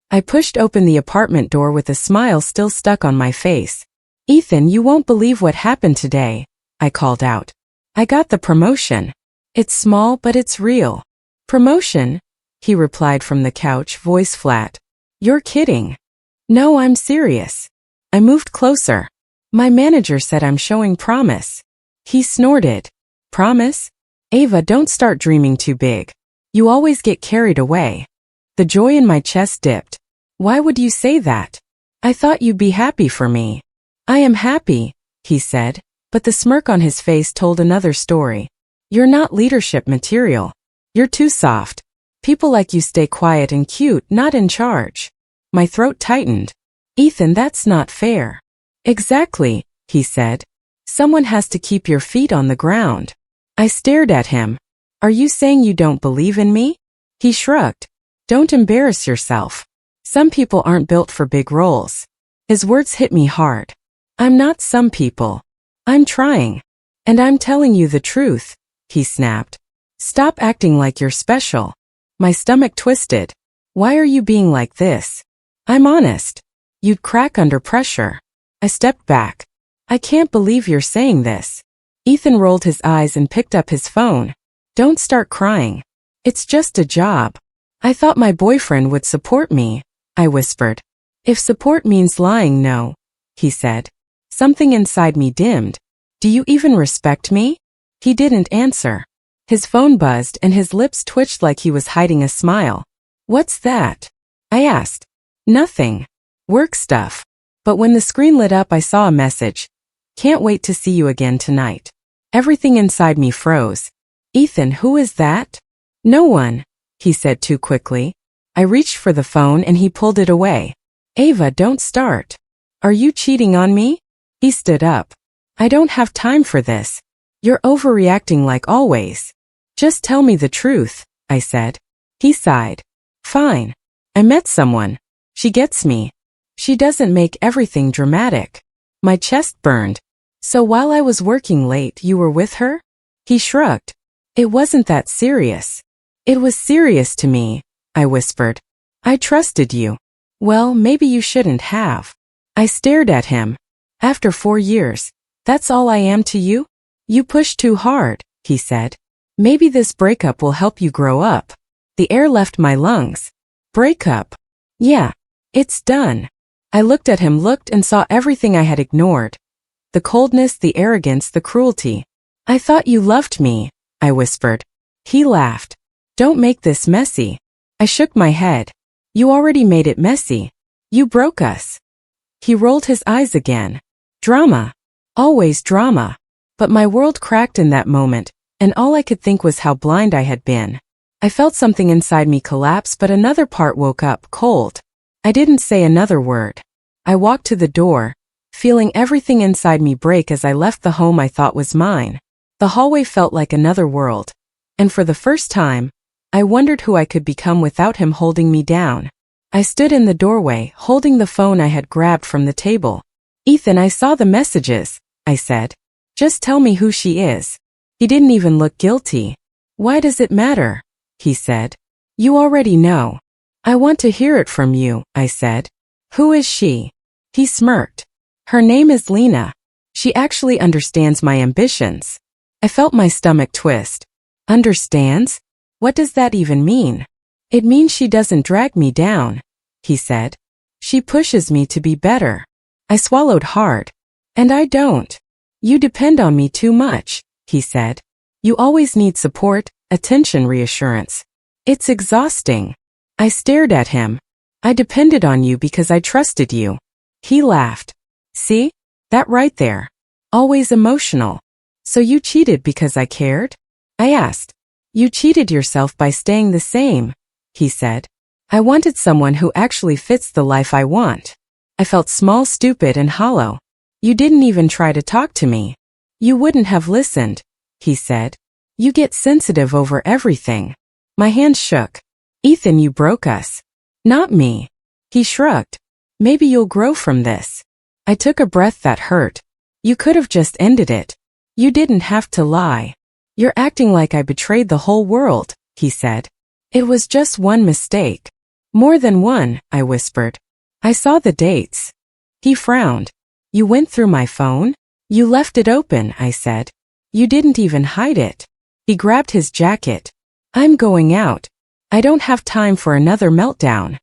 I pushed open the apartment door with a smile still stuck on my face. "Ethan, you won't believe what happened today," I called out. "I got the promotion. It's small, but it's real." "Promotion?" he replied from the couch, voice flat. "You're kidding." "No, I'm serious." I moved closer. "My manager said I'm showing promise." He snorted. "Promise? Ava, don't start dreaming too big. You always get carried away." The joy in my chest dipped. "Why would you say that? I thought you'd be happy for me." "I am happy," he said, but the smirk on his face told another story. "You're not leadership material. You're too soft. People like you stay quiet and cute, not in charge." My throat tightened. "Ethan, that's not fair." "Exactly," he said. "Someone has to keep your feet on the ground." I stared at him. "Are you saying you don't believe in me?" He shrugged. "Don't embarrass yourself. Some people aren't built for big roles." His words hit me hard. "I'm not some people. I'm trying. And I'm telling you the truth," he snapped. "Stop acting like you're special." My stomach twisted. "Why are you being like this?" "I'm honest. You'd crack under pressure." I stepped back. "I can't believe you're saying this." Ethan rolled his eyes and picked up his phone. "Don't start crying. It's just a job." "I thought my boyfriend would support me," I whispered. "If support means lying, no," he said. Something inside me dimmed. "Do you even respect me?" He didn't answer. His phone buzzed and his lips twitched like he was hiding a smile. "What's that?" I asked. "Nothing. Work stuff." But when the screen lit up, I saw a message. "Can't wait to see you again tonight." Everything inside me froze. "Ethan, who is that?" "No one," he said too quickly. I reached for the phone and he pulled it away. "Ava, don't start. Are you cheating on me?" He stood up. "I don't have time for this. You're overreacting like always." "Just tell me the truth," I said. He sighed. "Fine. I met someone. She gets me. She doesn't make everything dramatic." My chest burned. "So while I was working late, you were with her?" He shrugged. "It wasn't that serious." "It was serious to me," I whispered. "I trusted you." "Well, maybe you shouldn't have." I stared at him. "After 4 years, that's all I am to you?" "You push too hard," he said. "Maybe this breakup will help you grow up." The air left my lungs. "Breakup?" "Yeah. It's done." I looked at him, looked and saw everything I had ignored. The coldness, the arrogance, the cruelty. "I thought you loved me," I whispered. He laughed. "Don't make this messy." I shook my head. "You already made it messy. You broke us." He rolled his eyes again. "Drama. Always drama." But my world cracked in that moment, and all I could think was how blind I had been. I felt something inside me collapse, but another part woke up, cold. I didn't say another word. I walked to the door, feeling everything inside me break as I left the home I thought was mine. The hallway felt like another world, and for the first time, I wondered who I could become without him holding me down. I stood in the doorway, holding the phone I had grabbed from the table. "Ethan, I saw the messages," I said. "Just tell me who she is." He didn't even look guilty. "Why does it matter?" he said. "You already know." "I want to hear it from you," I said. "Who is she?" He smirked. "Her name is Lena. She actually understands my ambitions." I felt my stomach twist. "Understands? What does that even mean?" "It means she doesn't drag me down," he said. "She pushes me to be better." I swallowed hard. "And I don't." "You depend on me too much," he said. "You always need support, attention, reassurance. It's exhausting." I stared at him. "I depended on you because I trusted you." He laughed. "See? That right there. Always emotional. So you cheated because I cared?" I asked. "You cheated yourself by staying the same," he said. "I wanted someone who actually fits the life I want." I felt small, stupid, and hollow. "You didn't even try to talk to me. You wouldn't have listened," he said. "You get sensitive over everything." My hands shook. "Ethan, you broke us." "Not me." He shrugged. "Maybe you'll grow from this." I took a breath that hurt. "You could have just ended it. You didn't have to lie." "You're acting like I betrayed the whole world," he said. "It was just one mistake." More than one, I whispered. I saw the dates. He frowned. You went through my phone? You left it open, I said. You didn't even hide it. He grabbed his jacket. I'm going out. I don't have time for another meltdown.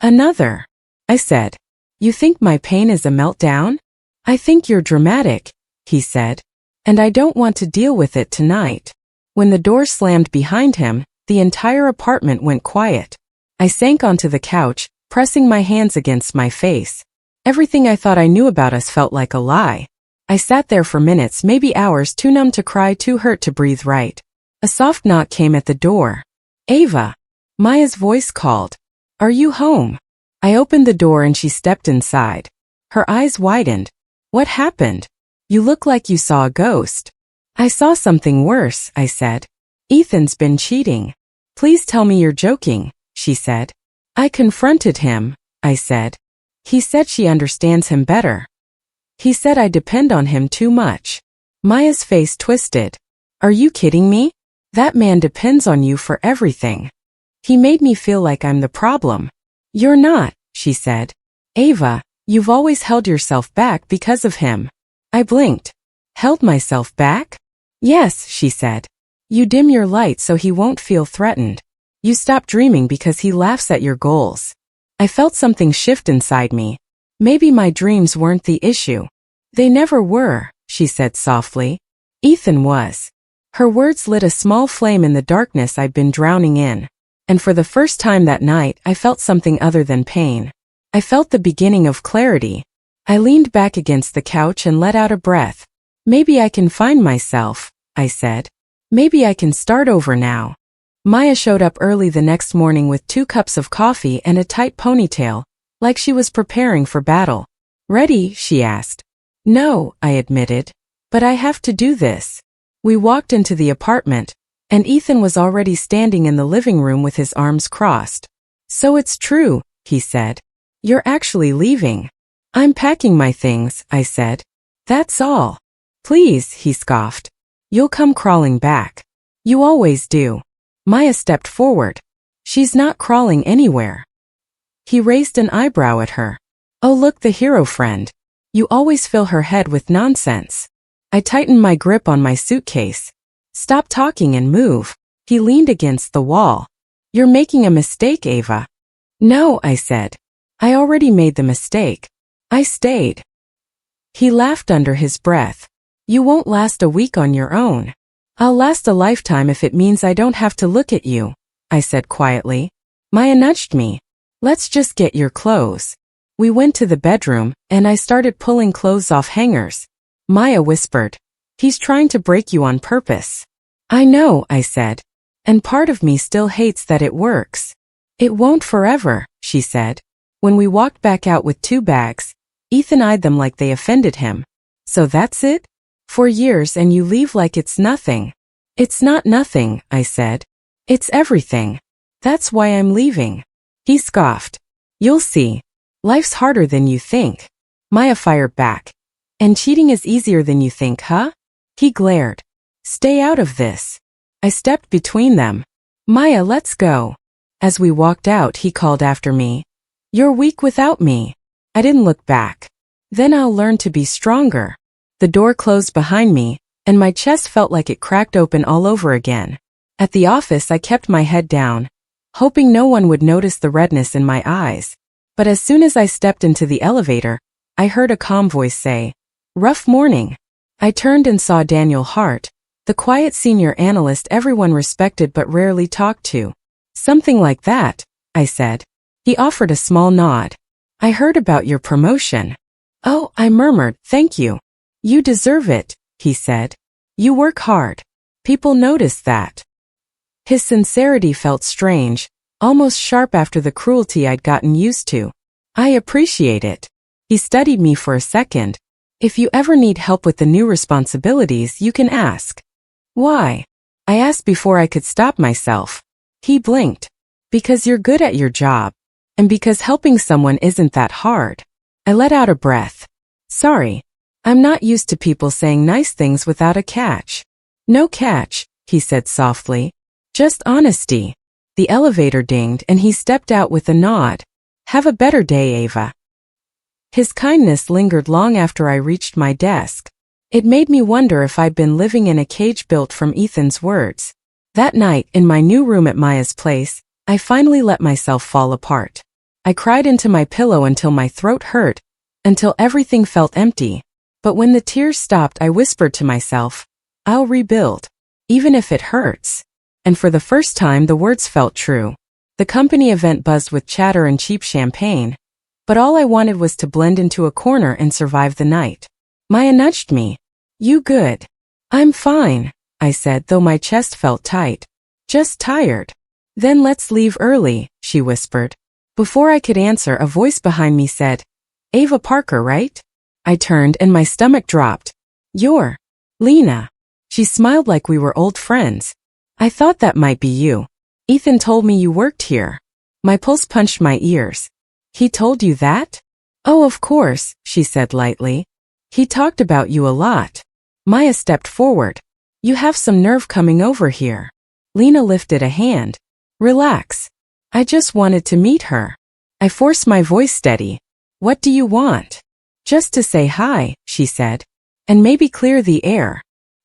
Another, I said. You think my pain is a meltdown? I think you're dramatic, he said. And I don't want to deal with it tonight. When the door slammed behind him, the entire apartment went quiet. I sank onto the couch, pressing my hands against my face. Everything I thought I knew about us felt like a lie. I sat there for minutes, maybe hours, too numb to cry, too hurt to breathe right. A soft knock came at the door. Ava. Maya's voice called. Are you home? I opened the door and she stepped inside. Her eyes widened. What happened? You look like you saw a ghost. I saw something worse, I said. Ethan's been cheating. Please tell me you're joking, she said. I confronted him, I said. He said she understands him better. He said I depend on him too much. Maya's face twisted. Are you kidding me? That man depends on you for everything. He made me feel like I'm the problem. You're not, she said. Ava, you've always held yourself back because of him. I blinked. Held myself back? Yes, she said. You dim your light so he won't feel threatened. You stop dreaming because he laughs at your goals. I felt something shift inside me. Maybe my dreams weren't the issue. They never were, she said softly. Ethan was. Her words lit a small flame in the darkness I'd been drowning in. And for the first time that night, I felt something other than pain. I felt the beginning of clarity. I leaned back against the couch and let out a breath. Maybe I can find myself, I said. Maybe I can start over now. Maya showed up early the next morning with 2 cups of coffee and a tight ponytail, like she was preparing for battle. Ready? She asked. No, I admitted. But I have to do this. We walked into the apartment, and Ethan was already standing in the living room with his arms crossed. So it's true, he said. You're actually leaving. I'm packing my things, I said. That's all. Please, he scoffed. You'll come crawling back. You always do. Maya stepped forward. She's not crawling anywhere. He raised an eyebrow at her. Oh, look, the hero friend. You always fill her head with nonsense. I tightened my grip on my suitcase. Stop talking and move. He leaned against the wall. You're making a mistake, Ava. No, I said. I already made the mistake. I stayed. He laughed under his breath. You won't last a week on your own. I'll last a lifetime if it means I don't have to look at you, I said quietly. Maya nudged me. Let's just get your clothes. We went to the bedroom, and I started pulling clothes off hangers. Maya whispered. He's trying to break you on purpose. I know, I said. And part of me still hates that it works. It won't forever, she said. When we walked back out with 2 bags, Ethan eyed them like they offended him. So that's it? 4 years and you leave like it's nothing. It's not nothing, I said. It's everything. That's why I'm leaving. He scoffed. You'll see. Life's harder than you think. Maya fired back. And cheating is easier than you think, huh? He glared. Stay out of this. I stepped between them. Maya, let's go. As we walked out, he called after me. You're weak without me. I didn't look back. Then I'll learn to be stronger. The door closed behind me, and my chest felt like it cracked open all over again. At the office, I kept my head down, hoping no one would notice the redness in my eyes. But as soon as I stepped into the elevator, I heard a calm voice say, Rough morning. I turned and saw Daniel Hart, the quiet senior analyst everyone respected but rarely talked to. Something like that, I said. He offered a small nod. I heard about your promotion. Oh, I murmured, thank you. You deserve it, he said. You work hard. People notice that. His sincerity felt strange, almost sharp after the cruelty I'd gotten used to. I appreciate it. He studied me for a second. If you ever need help with the new responsibilities, you can ask. Why? I asked before I could stop myself. He blinked. Because you're good at your job. And because helping someone isn't that hard. I let out a breath. Sorry. I'm not used to people saying nice things without a catch. No catch, he said softly. Just honesty. The elevator dinged and he stepped out with a nod. Have a better day, Ava. His kindness lingered long after I reached my desk. It made me wonder if I'd been living in a cage built from Ethan's words. That night, in my new room at Maya's place, I finally let myself fall apart. I cried into my pillow until my throat hurt, until everything felt empty. But when the tears stopped, I whispered to myself, I'll rebuild, even if it hurts. And for the first time, the words felt true. The company event buzzed with chatter and cheap champagne, but all I wanted was to blend into a corner and survive the night. Maya nudged me. You good? I'm fine, I said, though my chest felt tight. Just tired. Then let's leave early, she whispered. Before I could answer, a voice behind me said, Ava Parker, right? I turned and my stomach dropped. You're Lena. She smiled like we were old friends. I thought that might be you. Ethan told me you worked here. My pulse punched my ears. He told you that? Oh, of course, she said lightly. He talked about you a lot. Maya stepped forward. You have some nerve coming over here. Lena lifted a hand. Relax. I just wanted to meet her. I forced my voice steady. What do you want? Just to say hi, she said. And maybe clear the air.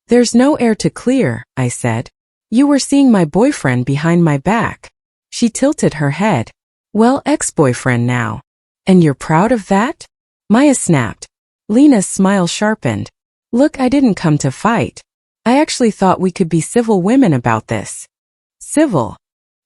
There's no air to clear, I said. You were seeing my boyfriend behind my back. She tilted her head. Well, ex-boyfriend now. And you're proud of that? Maya snapped. Lena's smile sharpened. Look, I didn't come to fight. I actually thought we could be civil women about this. Civil?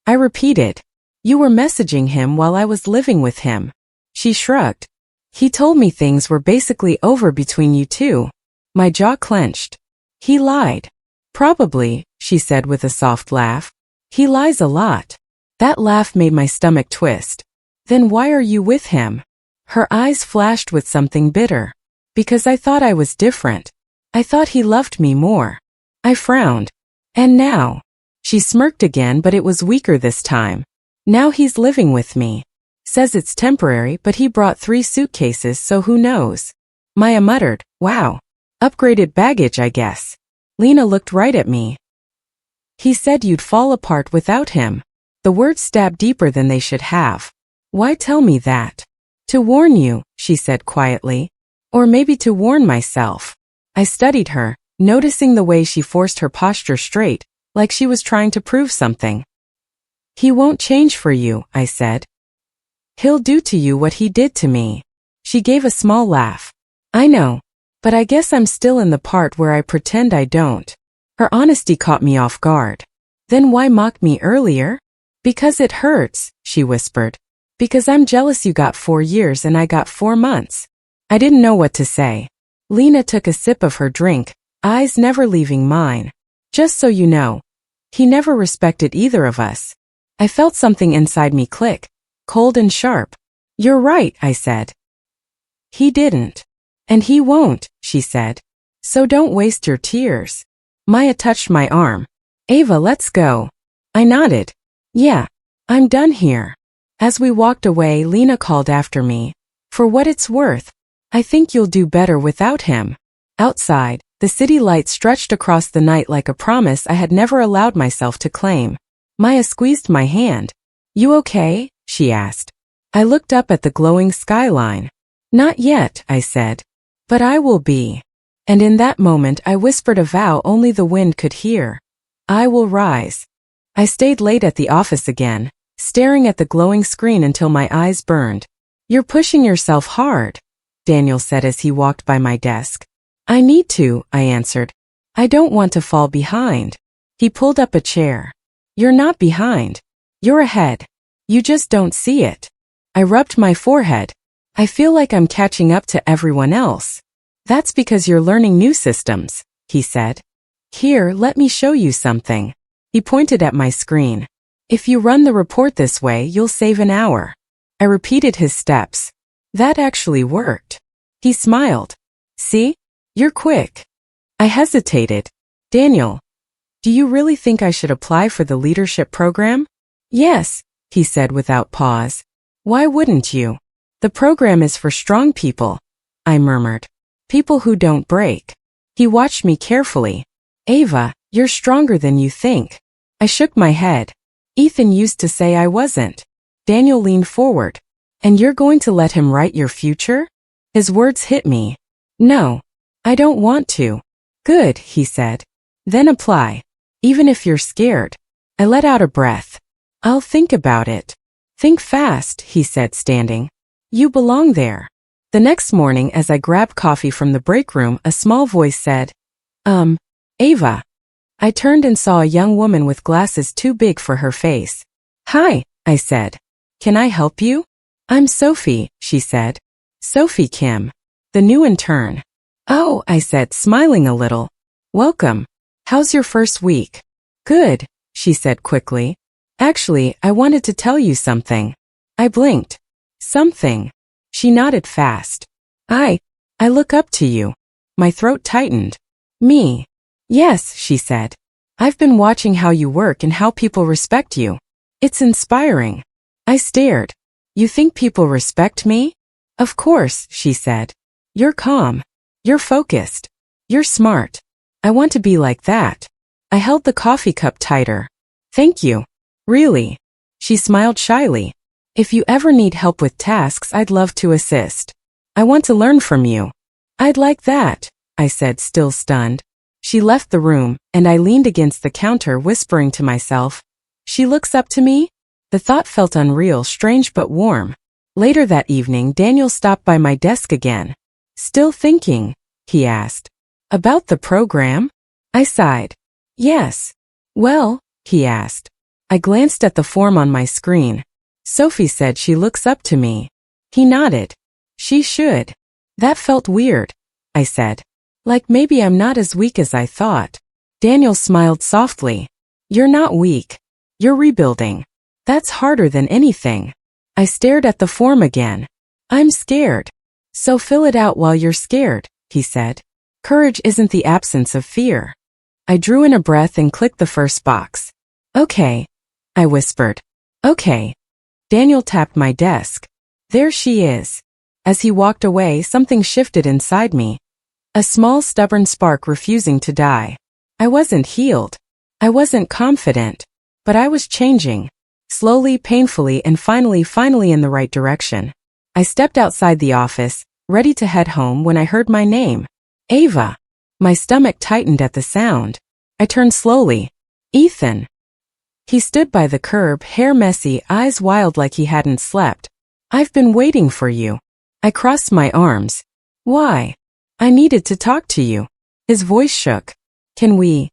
I repeated. You were messaging him while I was living with him. She shrugged. He told me things were basically over between you two. My jaw clenched. He lied. Probably, she said with a soft laugh. He lies a lot. That laugh made my stomach twist. Then why are you with him? Her eyes flashed with something bitter. Because I thought I was different. I thought he loved me more. I frowned. And now? She smirked again, but it was weaker this time. Now he's living with me. Says it's temporary, but he brought 3 suitcases, so who knows? Maya muttered, wow. Upgraded baggage, I guess. Lena looked right at me. He said you'd fall apart without him. The words stabbed deeper than they should have. Why tell me that? To warn you, she said quietly. Or maybe to warn myself. I studied her, noticing the way she forced her posture straight, like she was trying to prove something. He won't change for you, I said. He'll do to you what he did to me. She gave a small laugh. I know. But I guess I'm still in the part where I pretend I don't. Her honesty caught me off guard. Then why mock me earlier? Because it hurts, she whispered. Because I'm jealous you got 4 years and I got 4 months. I didn't know what to say. Lena took a sip of her drink, eyes never leaving mine. Just so you know, he never respected either of us. I felt something inside me click, cold and sharp. You're right, I said. He didn't. And he won't, she said. So don't waste your tears. Maya touched my arm. Ava, let's go. I nodded. Yeah, I'm done here. As we walked away, Lena called after me. For what it's worth, I think you'll do better without him. Outside, the city lights stretched across the night like a promise I had never allowed myself to claim. Maya squeezed my hand. You okay? She asked. I looked up at the glowing skyline. Not yet, I said. But I will be. And in that moment I whispered a vow only the wind could hear. I will rise. I stayed late at the office again, staring at the glowing screen until my eyes burned. You're pushing yourself hard, Daniel said as he walked by my desk. I need to, I answered. I don't want to fall behind. He pulled up a chair. You're not behind. You're ahead. You just don't see it. I rubbed my forehead. I feel like I'm catching up to everyone else. That's because you're learning new systems, he said. Here, let me show you something. He pointed at my screen. If you run the report this way, you'll save an hour. I repeated his steps. That actually worked. He smiled. See? You're quick. I hesitated. Daniel, do you really think I should apply for the leadership program? Yes, he said without pause. Why wouldn't you? The program is for strong people, I murmured. People who don't break. He watched me carefully. Ava, you're stronger than you think. I shook my head. Ethan used to say I wasn't. Daniel leaned forward. And you're going to let him write your future? His words hit me. No. I don't want to. Good, he said. Then apply. Even if you're scared. I let out a breath. I'll think about it. Think fast, he said, standing. You belong there. The next morning, as I grabbed coffee from the break room, a small voice said, Ava. I turned and saw a young woman with glasses too big for her face. Hi, I said. Can I help you? I'm Sophie, she said. Sophie Kim. The new intern. Oh, I said, smiling a little. Welcome. How's your first week? Good, she said quickly. Actually, I wanted to tell you something. I blinked. Something. She nodded fast. I look up to you. My throat tightened. Me. Yes, she said. I've been watching how you work and how people respect you. It's inspiring. I stared. You think people respect me? Of course, she said. You're calm. You're focused. You're smart. I want to be like that. I held the coffee cup tighter. Thank you. Really? She smiled shyly. If you ever need help with tasks, I'd love to assist. I want to learn from you. I'd like that, I said, still stunned. She left the room, and I leaned against the counter, whispering to myself, she looks up to me? The thought felt unreal, strange but warm. Later that evening, Daniel stopped by my desk again. Still thinking? He asked. About the program? I sighed. Yes. Well? He asked. I glanced at the form on my screen. Sophie said she looks up to me. He nodded. She should. That felt weird, I said. Like maybe I'm not as weak as I thought. Daniel smiled softly. You're not weak. You're rebuilding. That's harder than anything. I stared at the form again. I'm scared. So fill it out while you're scared, he said. Courage isn't the absence of fear. I drew in a breath and clicked the first box. Okay, I whispered. Okay. Daniel tapped my desk. There she is. As he walked away, something shifted inside me. A small, stubborn spark refusing to die. I wasn't healed. I wasn't confident. But I was changing. Slowly, painfully, and finally in the right direction. I stepped outside the office, ready to head home, when I heard my name. Ava. My stomach tightened at the sound. I turned slowly. Ethan. He stood by the curb, hair messy, eyes wild like he hadn't slept. I've been waiting for you. I crossed my arms. Why? I needed to talk to you. His voice shook. Can we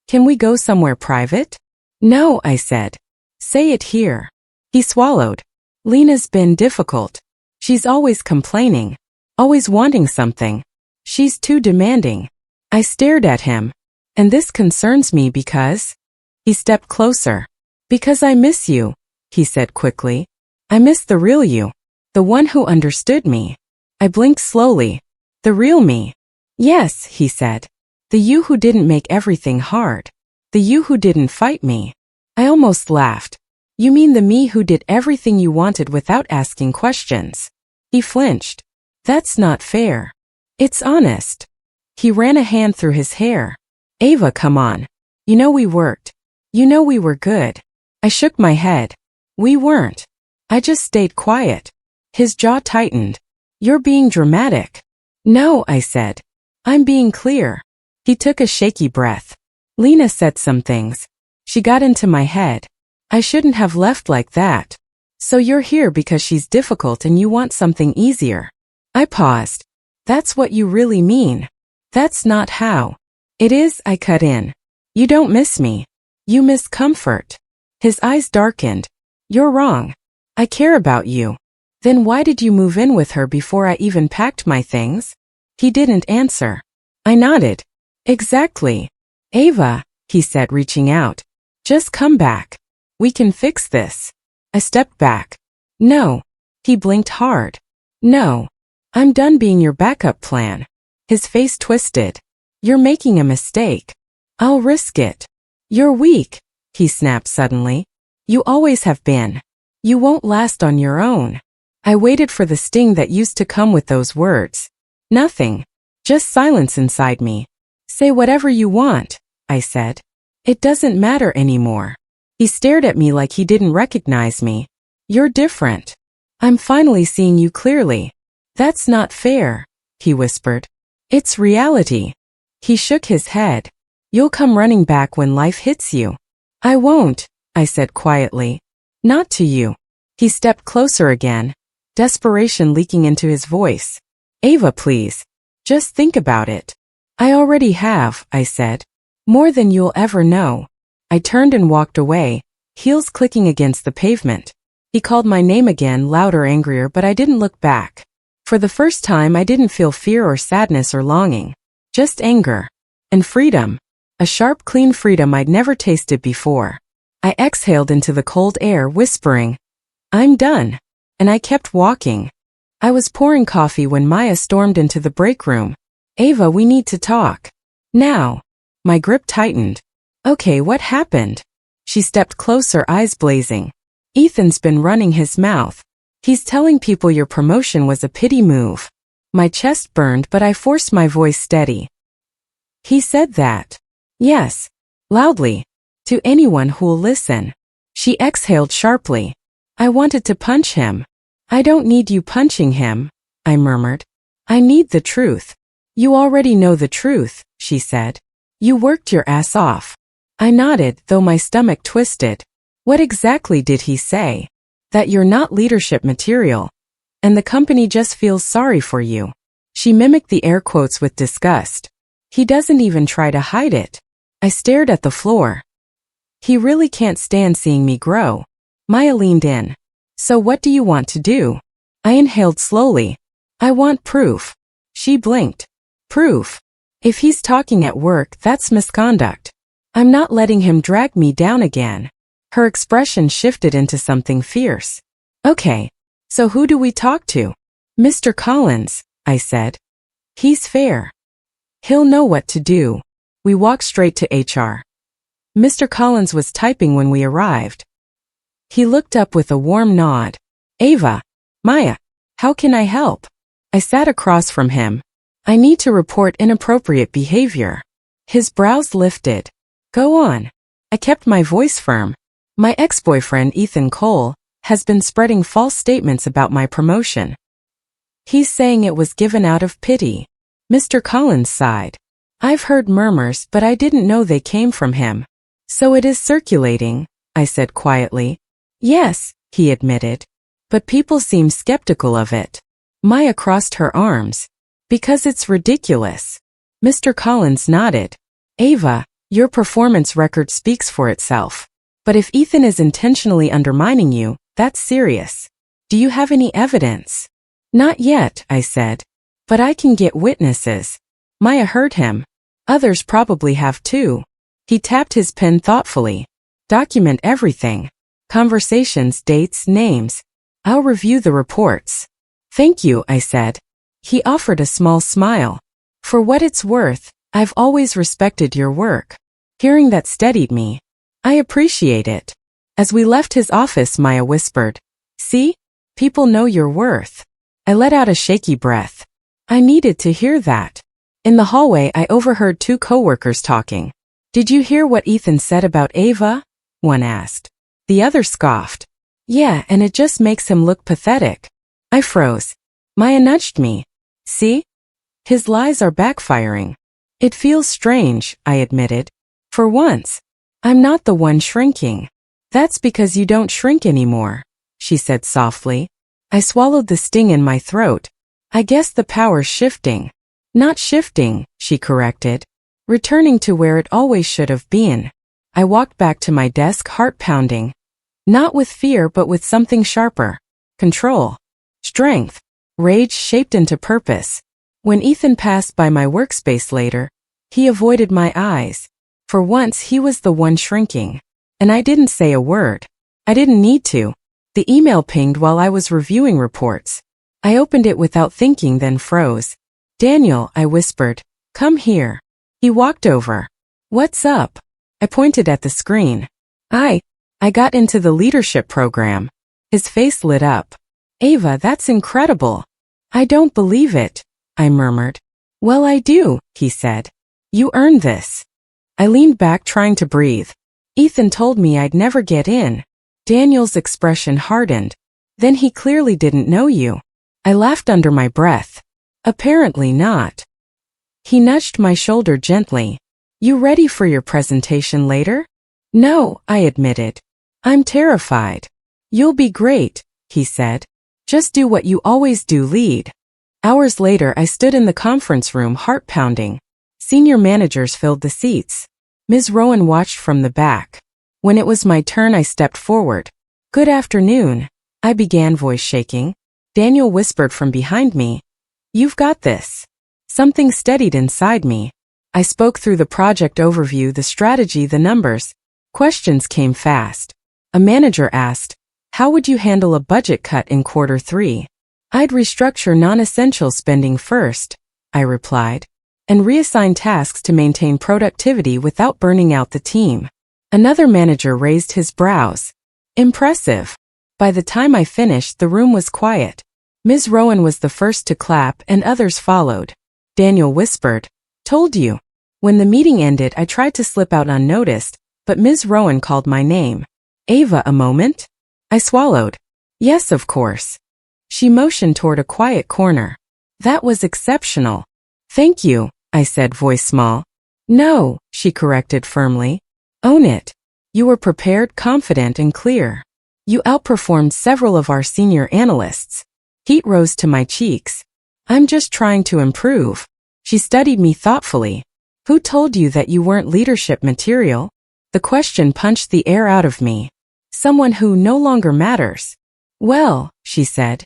go somewhere private? No, I said. Say it here. He swallowed. Lena's been difficult. She's always complaining. Always wanting something. She's too demanding. I stared at him. And this concerns me because... He stepped closer. Because I miss you, he said quickly. I miss the real you. The one who understood me. I blinked slowly. The real me. Yes, he said. The you who didn't make everything hard. The you who didn't fight me. I almost laughed. You mean the me who did everything you wanted without asking questions? He flinched. That's not fair. It's honest. He ran a hand through his hair. Ava, come on. You know we worked. You know we were good. I shook my head. We weren't. I just stayed quiet. His jaw tightened. You're being dramatic. No, I said. I'm being clear. He took a shaky breath. Lena said some things. She got into my head. I shouldn't have left like that. So you're here because she's difficult and you want something easier. I paused. That's what you really mean. That's not how. It is, I cut in. You don't miss me. You miss comfort. His eyes darkened. You're wrong. I care about you. Then why did you move in with her before I even packed my things? He didn't answer. I nodded. Exactly. Ava, he said, reaching out. Just come back. We can fix this. I stepped back. No. He blinked hard. No. I'm done being your backup plan. His face twisted. You're making a mistake. I'll risk it. You're weak, he snapped suddenly. You always have been. You won't last on your own. I waited for the sting that used to come with those words. Nothing. Just silence inside me. Say whatever you want, I said. It doesn't matter anymore. He stared at me like he didn't recognize me. You're different. I'm finally seeing you clearly. That's not fair, he whispered. It's reality. He shook his head. You'll come running back when life hits you. I won't, I said quietly. Not to you. He stepped closer again, desperation leaking into his voice. Ava, please. Just think about it. I already have, I said. More than you'll ever know. I turned and walked away, heels clicking against the pavement. He called my name again, louder, angrier, but I didn't look back. For the first time, I didn't feel fear or sadness or longing. Just anger. And freedom. A sharp, clean freedom I'd never tasted before. I exhaled into the cold air, whispering, I'm done. And I kept walking. I was pouring coffee when Maya stormed into the break room. Ava, we need to talk. Now. My grip tightened. Okay, what happened? She stepped closer, eyes blazing. Ethan's been running his mouth. He's telling people your promotion was a pity move. My chest burned, but I forced my voice steady. He said that. Yes. Loudly. To anyone who'll listen. She exhaled sharply. I wanted to punch him. I don't need you punching him, I murmured. I need the truth. You already know the truth, she said. You worked your ass off. I nodded, though my stomach twisted. What exactly did he say? That you're not leadership material. And the company just feels sorry for you. She mimicked the air quotes with disgust. He doesn't even try to hide it. I stared at the floor. He really can't stand seeing me grow. Maya leaned in. So what do you want to do? I inhaled slowly. I want proof. She blinked. Proof. If he's talking at work, that's misconduct. I'm not letting him drag me down again. Her expression shifted into something fierce. Okay. So who do we talk to? Mr. Collins, I said. He's fair. He'll know what to do. We walked straight to HR. Mr. Collins was typing when we arrived. He looked up with a warm nod. Ava. Maya. How can I help? I sat across from him. I need to report inappropriate behavior. His brows lifted. Go on. I kept my voice firm. My ex-boyfriend, Ethan Cole, has been spreading false statements about my promotion. He's saying it was given out of pity. Mr. Collins sighed. I've heard murmurs, but I didn't know they came from him. So it is circulating, I said quietly. Yes, he admitted. But people seem skeptical of it. Maya crossed her arms. Because it's ridiculous. Mr. Collins nodded. Ava, your performance record speaks for itself. But if Ethan is intentionally undermining you, that's serious. Do you have any evidence? Not yet, I said. But I can get witnesses. Maya heard him. Others probably have too. He tapped his pen thoughtfully. Document everything. Conversations, dates, names. I'll review the reports. Thank you, I said. He offered a small smile. For what it's worth, I've always respected your work. Hearing that steadied me. I appreciate it. As we left his office, Maya whispered, See? People know your worth. I let out a shaky breath. I needed to hear that. In the hallway, I overheard two coworkers talking. Did you hear what Ethan said about Ava? One asked. The other scoffed. Yeah, and it just makes him look pathetic. I froze. Maya nudged me. See? His lies are backfiring. It feels strange, I admitted. For once. I'm not the one shrinking. That's because you don't shrink anymore, she said softly. I swallowed the sting in my throat. I guess the power's shifting. Not shifting, she corrected. Returning to where it always should have been. I walked back to my desk, heart pounding. Not with fear, but with something sharper. Control. Strength. Rage shaped into purpose. When Ethan passed by my workspace later, he avoided my eyes. For once, he was the one shrinking. And I didn't say a word. I didn't need to. The email pinged while I was reviewing reports. I opened it without thinking, then froze. Daniel, I whispered. Come here. He walked over. What's up? I pointed at the screen. I got into the leadership program. His face lit up. Ava, that's incredible. I don't believe it, I murmured. Well, I do, he said. You earned this. I leaned back, trying to breathe. Ethan told me I'd never get in. Daniel's expression hardened. Then he clearly didn't know you. I laughed under my breath. Apparently not. He nudged my shoulder gently. You ready for your presentation later? No, I admitted. I'm terrified. You'll be great, he said. Just do what you always do, lead. Hours later, I stood in the conference room, heart pounding. Senior managers filled the seats. Ms. Rowan watched from the back. When it was my turn, I stepped forward. Good afternoon, I began, voice shaking. Daniel whispered from behind me. You've got this. Something steadied inside me. I spoke through the project overview, the strategy, the numbers. Questions came fast. A manager asked, how would you handle a budget cut in Q3? I'd restructure non-essential spending first, I replied, and reassign tasks to maintain productivity without burning out the team. Another manager raised his brows. Impressive. By the time I finished, the room was quiet. Ms. Rowan was the first to clap and others followed. Daniel whispered, told you. When the meeting ended, I tried to slip out unnoticed, but Ms. Rowan called my name. Ava, a moment? I swallowed. Yes, of course. She motioned toward a quiet corner. That was exceptional. Thank you, I said, voice small. No, she corrected firmly. Own it. You were prepared, confident, and clear. You outperformed several of our senior analysts. Heat rose to my cheeks. I'm just trying to improve. She studied me thoughtfully. Who told you that you weren't leadership material? The question punched the air out of me. Someone who no longer matters. Well, she said.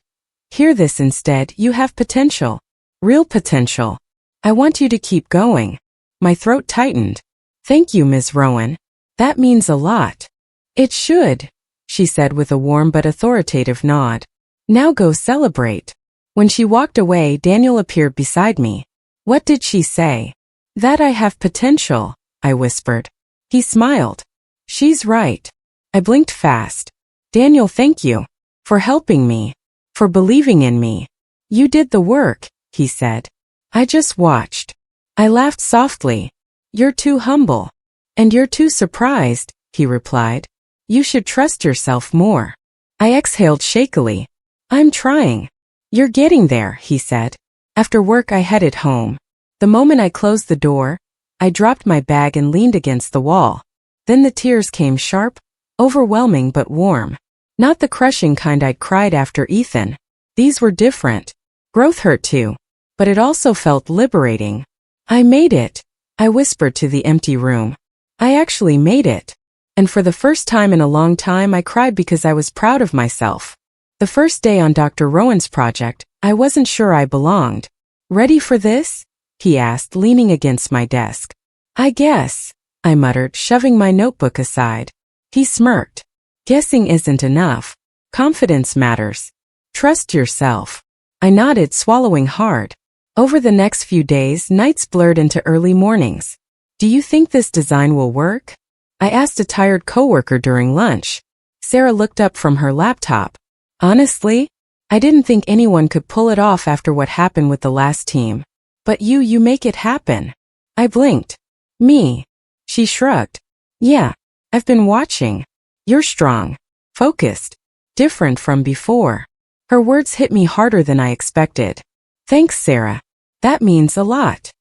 Hear this instead, you have potential. Real potential. I want you to keep going. My throat tightened. Thank you, Ms. Rowan. That means a lot. It should, she said with a warm but authoritative nod. Now go celebrate. When she walked away, Daniel appeared beside me. What did she say? That I have potential, I whispered. He smiled. She's right. I blinked fast. Daniel, thank you. For helping me. For believing in me. You did the work, he said. I just watched. I laughed softly. You're too humble. And you're too surprised, he replied. You should trust yourself more. I exhaled shakily. I'm trying. You're getting there, he said. After work, I headed home. The moment I closed the door, I dropped my bag and leaned against the wall. Then the tears came sharp, overwhelming but warm. Not the crushing kind I'd cried after Ethan. These were different. Growth hurt too. But it also felt liberating. I made it, I whispered to the empty room. I actually made it. And for the first time in a long time, I cried because I was proud of myself. The first day on Dr. Rowan's project, I wasn't sure I belonged. Ready for this? He asked, leaning against my desk. I guess, I muttered, shoving my notebook aside. He smirked. Guessing isn't enough. Confidence matters. Trust yourself. I nodded, swallowing hard. Over the next few days, nights blurred into early mornings. Do you think this design will work? I asked a tired coworker during lunch. Sarah looked up from her laptop. Honestly, I didn't think anyone could pull it off after what happened with the last team. But you make it happen. I blinked. Me. She shrugged. Yeah, I've been watching. You're strong. Focused. Different from before. Her words hit me harder than I expected. Thanks, Sarah. That means a lot.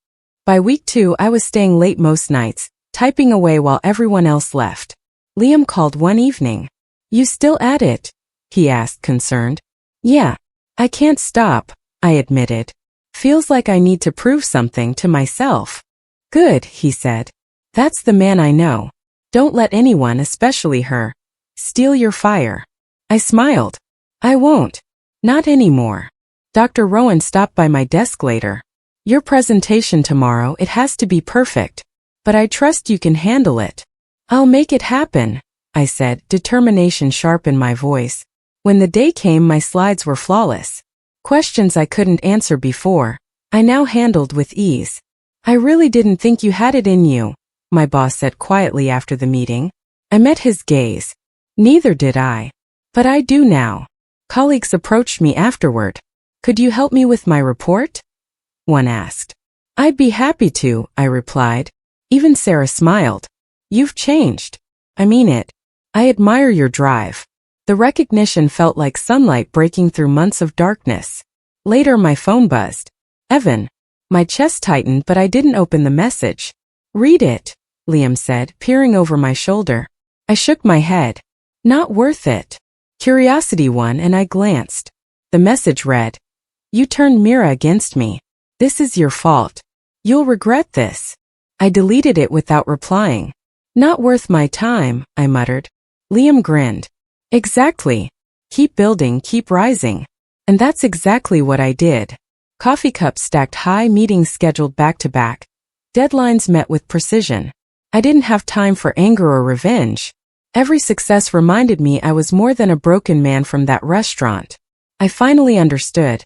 By week 2, I was staying late most nights, typing away while everyone else left. Liam called one evening. You still at it? He asked, concerned. Yeah. I can't stop, I admitted. Feels like I need to prove something to myself. Good, he said. That's the man I know. Don't let anyone, especially her, steal your fire. I smiled. I won't. Not anymore. Dr. Rowan stopped by my desk later. Your presentation tomorrow, it has to be perfect. But I trust you can handle it. I'll make it happen, I said, determination sharp in my voice. When the day came, my slides were flawless. Questions I couldn't answer before, I now handled with ease. I really didn't think you had it in you, my boss said quietly after the meeting. I met his gaze. Neither did I. But I do now. Colleagues approached me afterward. Could you help me with my report? One asked. I'd be happy to, I replied. Even Sarah smiled. You've changed. I mean it. I admire your drive. The recognition felt like sunlight breaking through months of darkness. Later my phone buzzed. Evan. My chest tightened, but I didn't open the message. Read it, Liam said, peering over my shoulder. I shook my head. Not worth it. Curiosity won and I glanced. The message read, You turned Mira against me. This is your fault. You'll regret this. I deleted it without replying. Not worth my time, I muttered. Liam grinned. Exactly. Keep building, keep rising. And that's exactly what I did. Coffee cups stacked high, meetings scheduled back to back. Deadlines met with precision. I didn't have time for anger or revenge. Every success reminded me I was more than a broken man from that restaurant. I finally understood.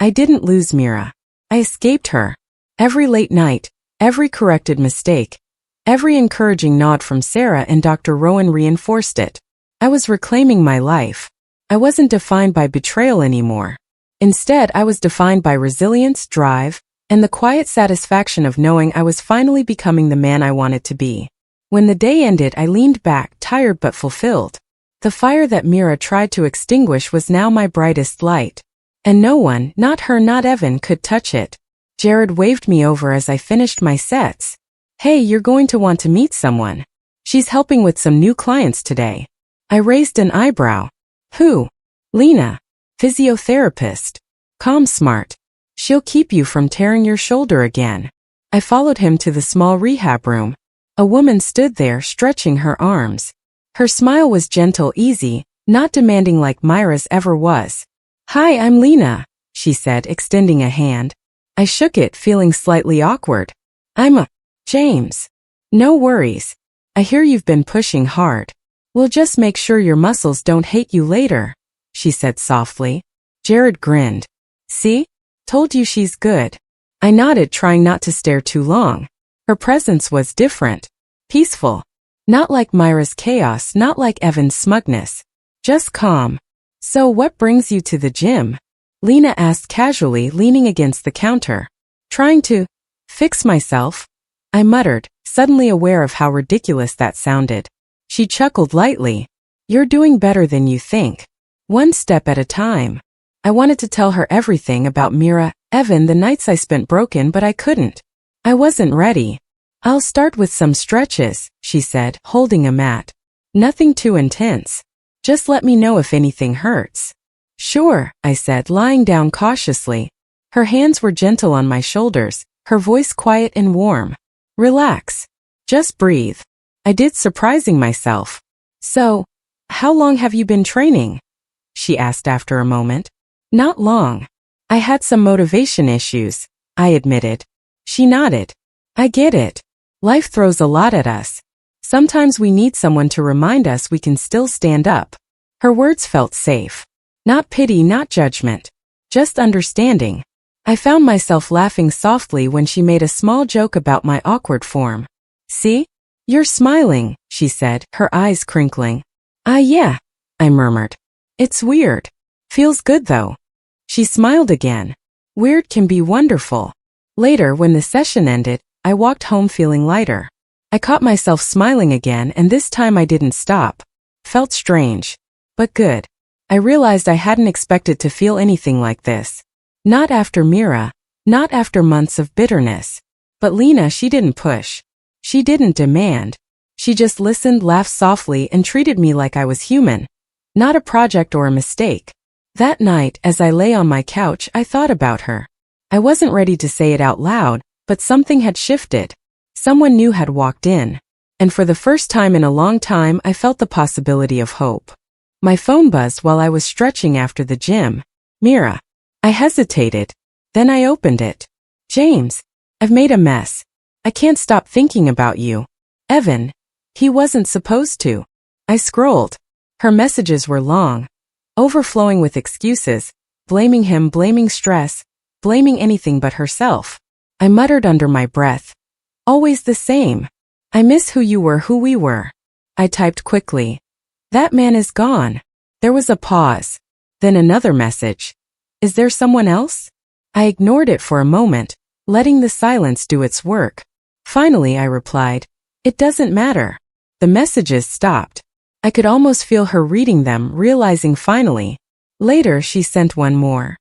I didn't lose Mira. I escaped her. Every late night, every corrected mistake, every encouraging nod from Sarah and Dr. Rowan reinforced it. I was reclaiming my life. I wasn't defined by betrayal anymore. Instead, I was defined by resilience, drive, and the quiet satisfaction of knowing I was finally becoming the man I wanted to be. When the day ended, I leaned back, tired but fulfilled. The fire that Mira tried to extinguish was now my brightest light. And no one, not her, not Evan, could touch it. Jared waved me over as I finished my sets. Hey, you're going to want to meet someone. She's helping with some new clients today. I raised an eyebrow. Who? Lena. Physiotherapist. Calm smart. She'll keep you from tearing your shoulder again. I followed him to the small rehab room. A woman stood there, stretching her arms. Her smile was gentle, easy, not demanding like Myra's ever was. Hi, I'm Lena, she said, extending a hand. I shook it, feeling slightly awkward. I'm James. No worries. I hear you've been pushing hard. We'll just make sure your muscles don't hate you later, she said softly. Jared grinned. See? Told you she's good. I nodded, trying not to stare too long. Her presence was different. Peaceful. Not like Myra's chaos, not like Evan's smugness. Just calm. So what brings you to the gym? Lena asked casually, leaning against the counter. Trying to fix myself, I muttered, suddenly aware of how ridiculous that sounded. She chuckled lightly. You're doing better than you think. One step at a time. I wanted to tell her everything about Mira, Evan, the nights I spent broken, but I couldn't. I wasn't ready. I'll start with some stretches, she said, holding a mat. Nothing too intense. Just let me know if anything hurts. Sure, I said, lying down cautiously. Her hands were gentle on my shoulders, her voice quiet and warm. Relax. Just breathe. I did, surprising myself. So, how long have you been training? She asked after a moment. Not long. I had some motivation issues, I admitted. She nodded. I get it. Life throws a lot at us. Sometimes we need someone to remind us we can still stand up. Her words felt safe. Not pity, not judgment. Just understanding. I found myself laughing softly when she made a small joke about my awkward form. See? You're smiling, she said, her eyes crinkling. Yeah, I murmured. It's weird. Feels good though. She smiled again. Weird can be wonderful. Later, when the session ended, I walked home feeling lighter. I caught myself smiling again, and this time I didn't stop. Felt strange. But good. I realized I hadn't expected to feel anything like this. Not after Mira. Not after months of bitterness. But Lena, she didn't push. She didn't demand. She just listened, laughed softly, and treated me like I was human. Not a project or a mistake. That night, as I lay on my couch, I thought about her. I wasn't ready to say it out loud, but something had shifted. Someone new had walked in. And for the first time in a long time, I felt the possibility of hope. My phone buzzed while I was stretching after the gym. Mira. I hesitated. Then I opened it. James. I've made a mess. I can't stop thinking about you. Evan. He wasn't supposed to. I scrolled. Her messages were long. Overflowing with excuses. Blaming him, blaming stress. Blaming anything but herself. I muttered under my breath. Always the same. I miss who you were, who we were. I typed quickly. That man is gone. There was a pause. Then another message. Is there someone else? I ignored it for a moment, letting the silence do its work. Finally, I replied. It doesn't matter. The messages stopped. I could almost feel her reading them, realizing finally. Later she sent one more.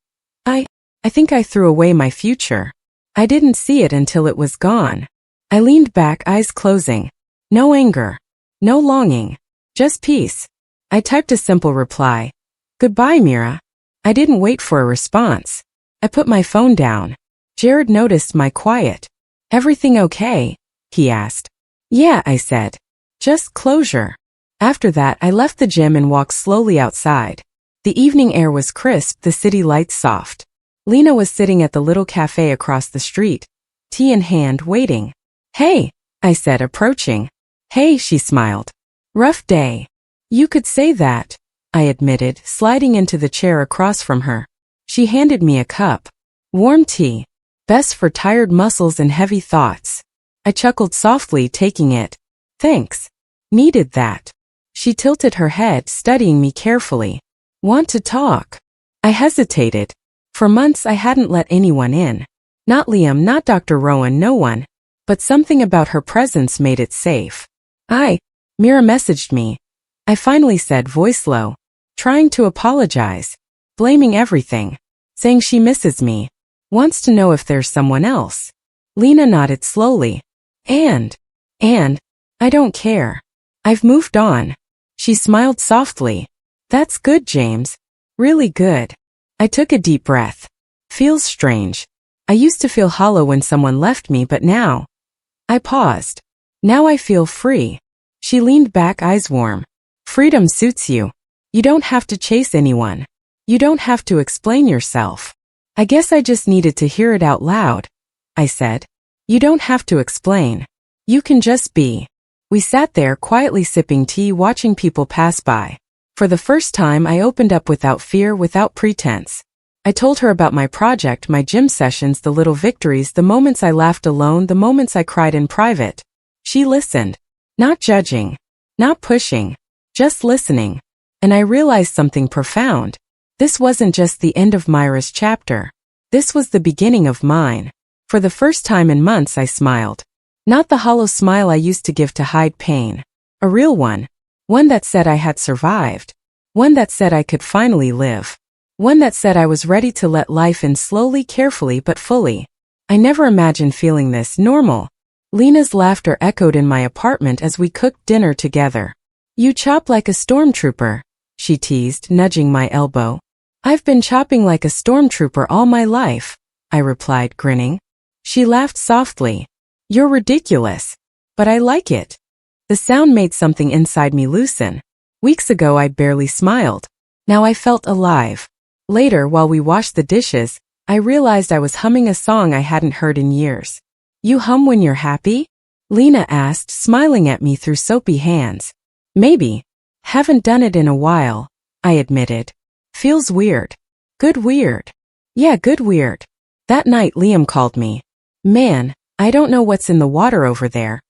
I think I threw away my future. I didn't see it until it was gone. I leaned back, eyes closing. No anger. No longing. Just peace. I typed a simple reply. Goodbye, Mira. I didn't wait for a response. I put my phone down. Jared noticed my quiet. Everything okay? He asked. Yeah, I said. Just closure. After that, I left the gym and walked slowly outside. The evening air was crisp, the city lights soft. Lena was sitting at the little cafe across the street, tea in hand, waiting. Hey, I said, approaching. Hey, she smiled. Rough day. You could say that, I admitted, sliding into the chair across from her. She handed me a cup. Warm tea. Best for tired muscles and heavy thoughts. I chuckled softly, taking it. Thanks. Needed that. She tilted her head, studying me carefully. Want to talk? I hesitated. For months I hadn't let anyone in. Not Liam, not Dr. Rowan, no one. But something about her presence made it safe. Mira messaged me. I finally said, voice low. Trying to apologize. Blaming everything. Saying she misses me. Wants to know if there's someone else. Lena nodded slowly. And I don't care. I've moved on. She smiled softly. That's good, James. Really good. I took a deep breath. Feels strange. I used to feel hollow when someone left me, but now. I paused. Now I feel free. She leaned back, eyes warm. Freedom suits you. You don't have to chase anyone. You don't have to explain yourself. I guess I just needed to hear it out loud. I said. You don't have to explain. You can just be. We sat there quietly sipping tea, watching people pass by. For the first time, I opened up without fear, without pretense. I told her about my project, my gym sessions, the little victories, the moments I laughed alone, the moments I cried in private. She listened. Not judging. Not pushing. Just listening. And I realized something profound. This wasn't just the end of Myra's chapter. This was the beginning of mine. For the first time in months, I smiled. Not the hollow smile I used to give to hide pain. A real one. One that said I had survived. One that said I could finally live. One that said I was ready to let life in slowly, carefully, but fully. I never imagined feeling this normal. Lena's laughter echoed in my apartment as we cooked dinner together. You chop like a stormtrooper, she teased, nudging my elbow. I've been chopping like a stormtrooper all my life, I replied, grinning. She laughed softly. You're ridiculous. But I like it. The sound made something inside me loosen. Weeks ago I barely smiled. Now I felt alive. Later, while we washed the dishes, I realized I was humming a song I hadn't heard in years. You hum when you're happy? Lena asked, smiling at me through soapy hands. Maybe. Haven't done it in a while, I admitted. Feels weird. Good weird. Yeah, good weird. That night Liam called me. Man, I don't know what's in the water over there.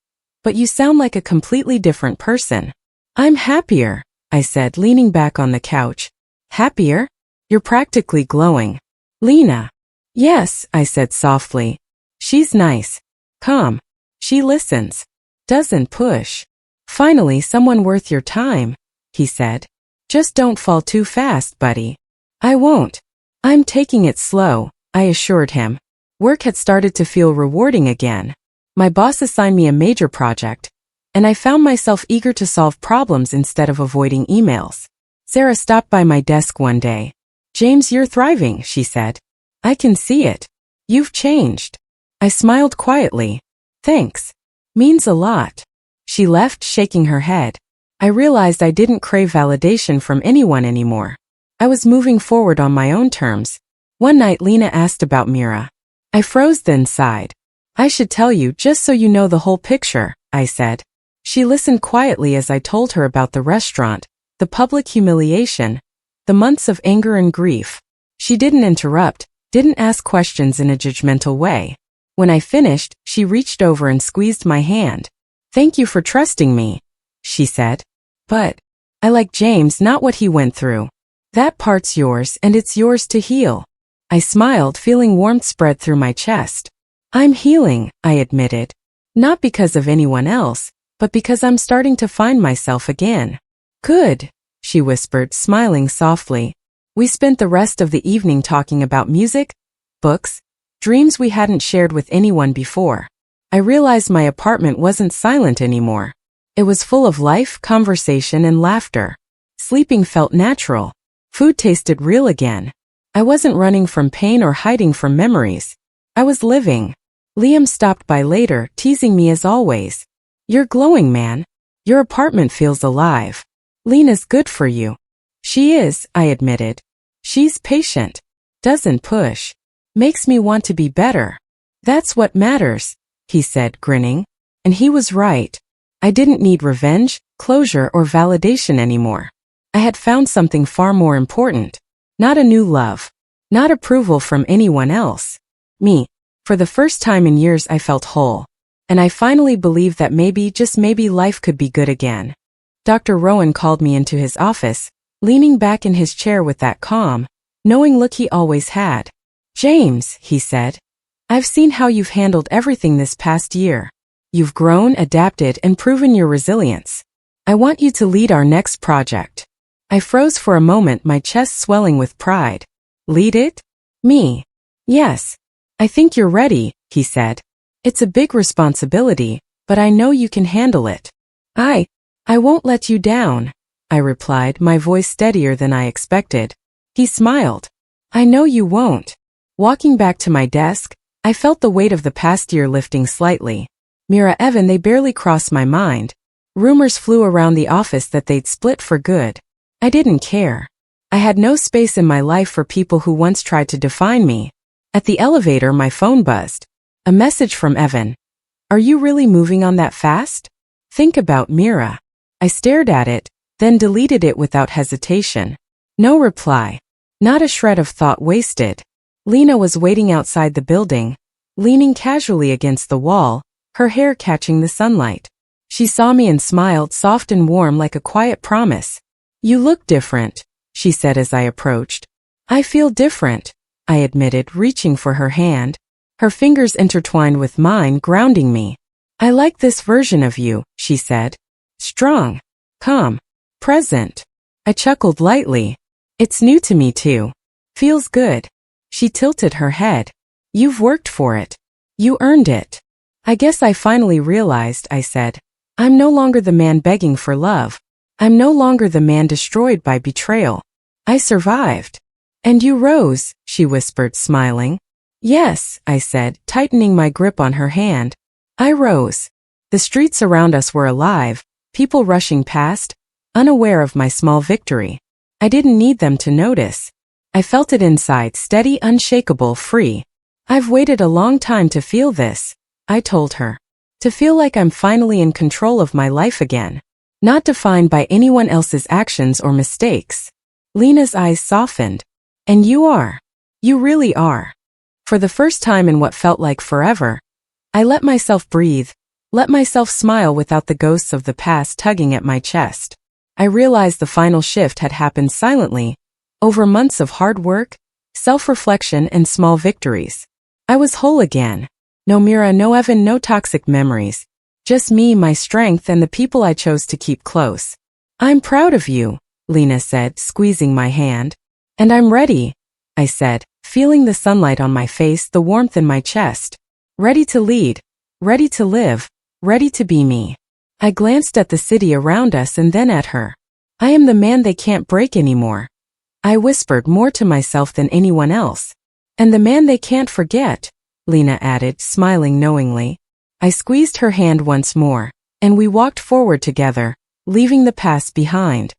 But you sound like a completely different person. I'm happier, I said, leaning back on the couch. Happier? You're practically glowing. Lena. Yes, I said softly. She's nice. Calm. She listens. Doesn't push. Finally, someone worth your time, he said. Just don't fall too fast, buddy. I won't. I'm taking it slow, I assured him. Work had started to feel rewarding again. My boss assigned me a major project, and I found myself eager to solve problems instead of avoiding emails. Sarah stopped by my desk one day. James, you're thriving, she said. I can see it. You've changed. I smiled quietly. Thanks. Means a lot. She left, shaking her head. I realized I didn't crave validation from anyone anymore. I was moving forward on my own terms. One night Lena asked about Mira. I froze, then sighed. I should tell you just so you know the whole picture, I said. She listened quietly as I told her about the restaurant, the public humiliation, the months of anger and grief. She didn't interrupt, didn't ask questions in a judgmental way. When I finished, she reached over and squeezed my hand. Thank you for trusting me, she said. But I like James, not what he went through. That part's yours and it's yours to heal. I smiled, feeling warmth spread through my chest. I'm healing, I admitted. Not because of anyone else, but because I'm starting to find myself again. Good, she whispered, smiling softly. We spent the rest of the evening talking about music, books, dreams we hadn't shared with anyone before. I realized my apartment wasn't silent anymore. It was full of life, conversation, and laughter. Sleeping felt natural. Food tasted real again. I wasn't running from pain or hiding from memories. I was living. Liam stopped by later, teasing me as always. You're glowing, man. Your apartment feels alive. Lena's good for you. She is, I admitted. She's patient. Doesn't push. Makes me want to be better. That's what matters, he said, grinning. And he was right. I didn't need revenge, closure, or validation anymore. I had found something far more important. Not a new love. Not approval from anyone else. Me. For the first time in years I felt whole. And I finally believed that maybe, just maybe, life could be good again. Dr. Rowan called me into his office, leaning back in his chair with that calm, knowing look he always had. James, he said, I've seen how you've handled everything this past year. You've grown, adapted, and proven your resilience. I want you to lead our next project. I froze for a moment, my chest swelling with pride. Lead it? Me? Yes. I think you're ready, he said. It's a big responsibility, but I know you can handle it. I won't let you down, I replied, my voice steadier than I expected. He smiled. I know you won't. Walking back to my desk, I felt the weight of the past year lifting slightly. Mira, Evan, they barely crossed my mind. Rumors flew around the office that they'd split for good. I didn't care. I had no space in my life for people who once tried to define me. At the elevator, my phone buzzed. A message from Evan. Are you really moving on that fast? Think about Mira. I stared at it, then deleted it without hesitation. No reply. Not a shred of thought wasted. Lena was waiting outside the building, leaning casually against the wall, her hair catching the sunlight. She saw me and smiled, soft and warm like a quiet promise. You look different, she said as I approached. I feel different, I admitted, reaching for her hand. Her fingers intertwined with mine, grounding me. I like this version of you, she said. Strong, calm, present. I chuckled lightly. It's new to me too. Feels good. She tilted her head. You've worked for it. You earned it. I guess I finally realized, I said. I'm no longer the man begging for love. I'm no longer the man destroyed by betrayal. I survived. And you rose, she whispered, smiling. Yes, I said, tightening my grip on her hand. I rose. The streets around us were alive, people rushing past, unaware of my small victory. I didn't need them to notice. I felt it inside, steady, unshakable, free. I've waited a long time to feel this, I told her. To feel like I'm finally in control of my life again. Not defined by anyone else's actions or mistakes. Lena's eyes softened. And you are. You really are. For the first time in what felt like forever, I let myself breathe, let myself smile without the ghosts of the past tugging at my chest. I realized the final shift had happened silently, over months of hard work, self-reflection, and small victories. I was whole again. No Mira, no Evan, no toxic memories. Just me, my strength, and the people I chose to keep close. I'm proud of you, Lena said, squeezing my hand. And I'm ready, I said, feeling the sunlight on my face, the warmth in my chest. Ready to lead, ready to live, ready to be me. I glanced at the city around us and then at her. I am the man they can't break anymore. I whispered, more to myself than anyone else. And the man they can't forget, Lena added, smiling knowingly. I squeezed her hand once more, and we walked forward together, leaving the past behind.